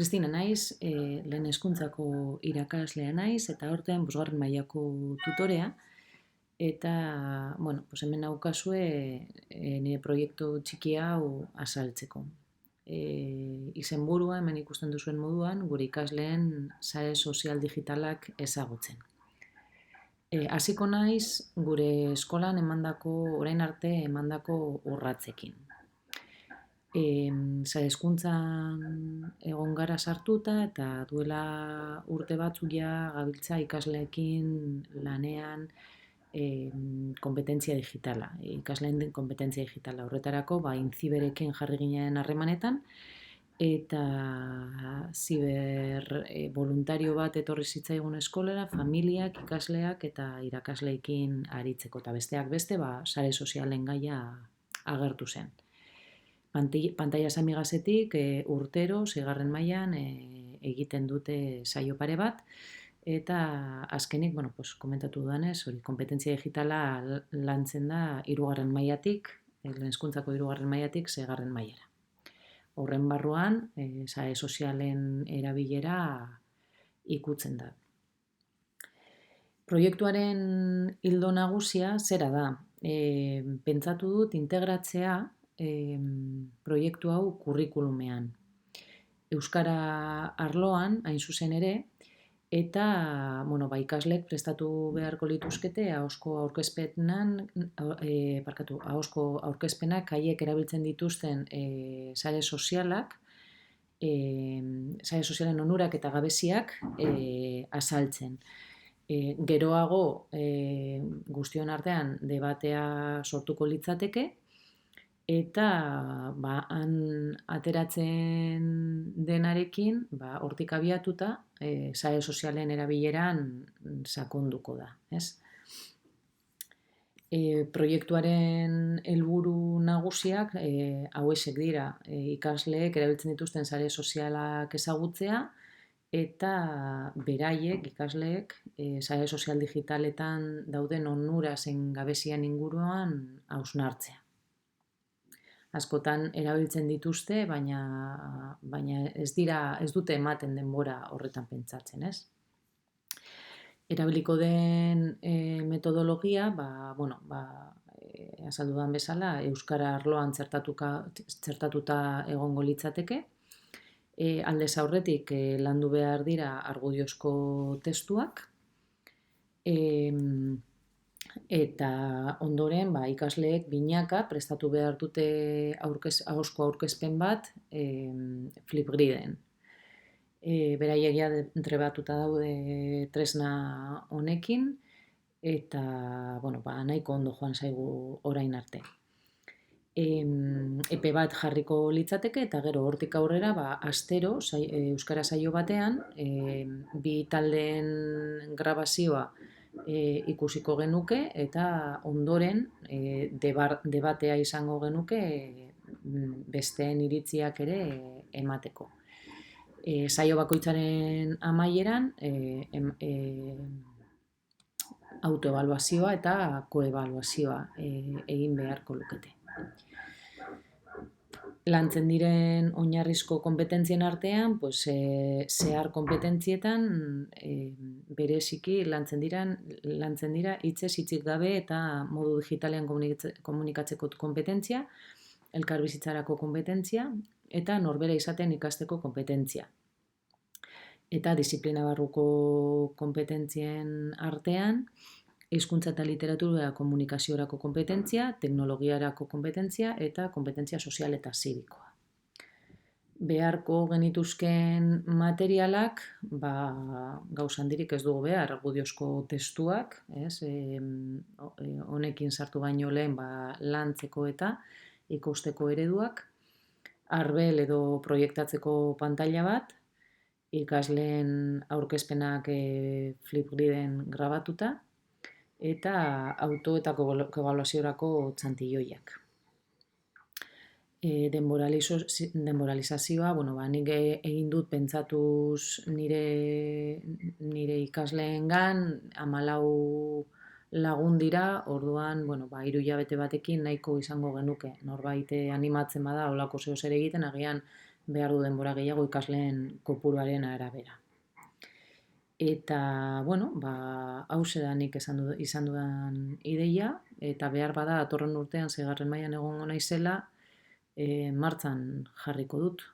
Kristina naiz, lehen hezkuntzako irakaslea naiz, eta aurten bosgarren mailako tutorea, eta, hemen naukazue nire proiektu txiki hau azaltzeko. Izenburua hemen ikusten duzuen moduan, gure ikasleen sare sozial digitalak ezagutzen. Hasiko naiz gure eskolan orain arte emandako urratsekin. Sare hezkuntzan egon gara sartuta eta duela urte batzuk gabiltza ikasleekin lanean kompetentzia digitala, ikasleen kompetentzia digitala. Horretarako, Inziberekin jarri ginen harremanetan, eta ziber voluntario bat etorri zitzaigun eskolara, familiak, ikasleak eta irakasleekin aritzeko, eta besteak beste, sare sozialen gaia agertu zen. Pantaiaz amigazetik urtero, 6. mailan egiten dute saio pare bat, eta azkenik, komentatu dudanez, kompetentzia digitala lantzen da 3. mailatik, lehen hezkuntzako 3. mailatik 6. mailara. Horren barruan, sare sozialen erabilera ikutzen da. Proiektuaren ildo nagusia zera da? Pentsatu dut integratzea proiektu hau kurrikulumean. Euskara arloan, hain zuzen ere, eta ikasleek prestatu beharko lituzkete ahozko aurkezpenak haiek erabiltzen dituzten sare sozialak, sare sozialen onurak eta gabeziak azaltzen. Geroago guztion artean debatea sortuko litzateke, eta han ateratzen denarekin, hortik abiatuta, sare sozialen erabileran sakonduko da. Proiektuaren helburu nagusiak hauexek dira, ikasleek erabiltzen dituzten sare sozialak ezagutzea, eta beraiek, ikasleek, sare sozial digitaletan dauden onura zein gabezien inguruan hausnartzea. Askotan erabiltzen dituzte, baina ez dute ematen denbora horretan pentsatzen, ez? Erabiliko den metodologia, azaldudan bezala, euskara arloan txertatuta egongo litzateke. Aldez aurretik landu behar dira argudiozko testuak, eta ondoren ikasleek binaka prestatu behar dute ahozko aurkezpen bat Flipgriden. Beraiek entrebatuta daude tresna honekin, eta nahiko ondo joan zaigu orain arte. Epe bat jarriko litzateke, eta gero hortik aurrera astero euskara saio batean bi taldeen grabazioa ikusiko genuke, eta ondoren debatea izango genuke besteen iritziak ere emateko. Saio bakoitzaren amaieran autoebaluazioa eta koebaluazioa egin beharko lukete. Lantzen diren oinarrizko konpetentzien artean, zehar konpetentzietan bereziki lantzen dira hitzez hitzik gabe eta modu digitalean komunikatzeko kompetentzia, elkarbizitzarako kompetentzia eta norbera izaten ikasteko kompetentzia. Eta diziplina barruko kompetentzien artean, hizkuntza eta literatura komunikaziorako kompetentzia, teknologiarako kompetentzia eta kompetentzia sozial eta zibikoa. Beharko genituzken materialak, gauza handirik ez dugu behar, argudiozko testuak, honekin sartu baino lehen lantzeko eta ikusteko ereduak, arbel edo proiektatzeko pantaila bat, ikasleen aurkezpenak Flipgriden grabatuta, eta auto eta koebaluaziorako txantilloiak. Denboralizazioa, nik egin dut pentsatuz nire ikasleengan, 14 lagun dira, orduan, 3 hilabete batekin nahiko izango genuke. Norbait animatzen bada, holako zehoz ere egiten, agian behar du denbora gehiago ikasleen kopuruaren arabera. Eta, bueno, hause da nik izan dudan ideia, eta behar bada datorren urtean 6. mailan egongo naizela, martxan jarriko dut.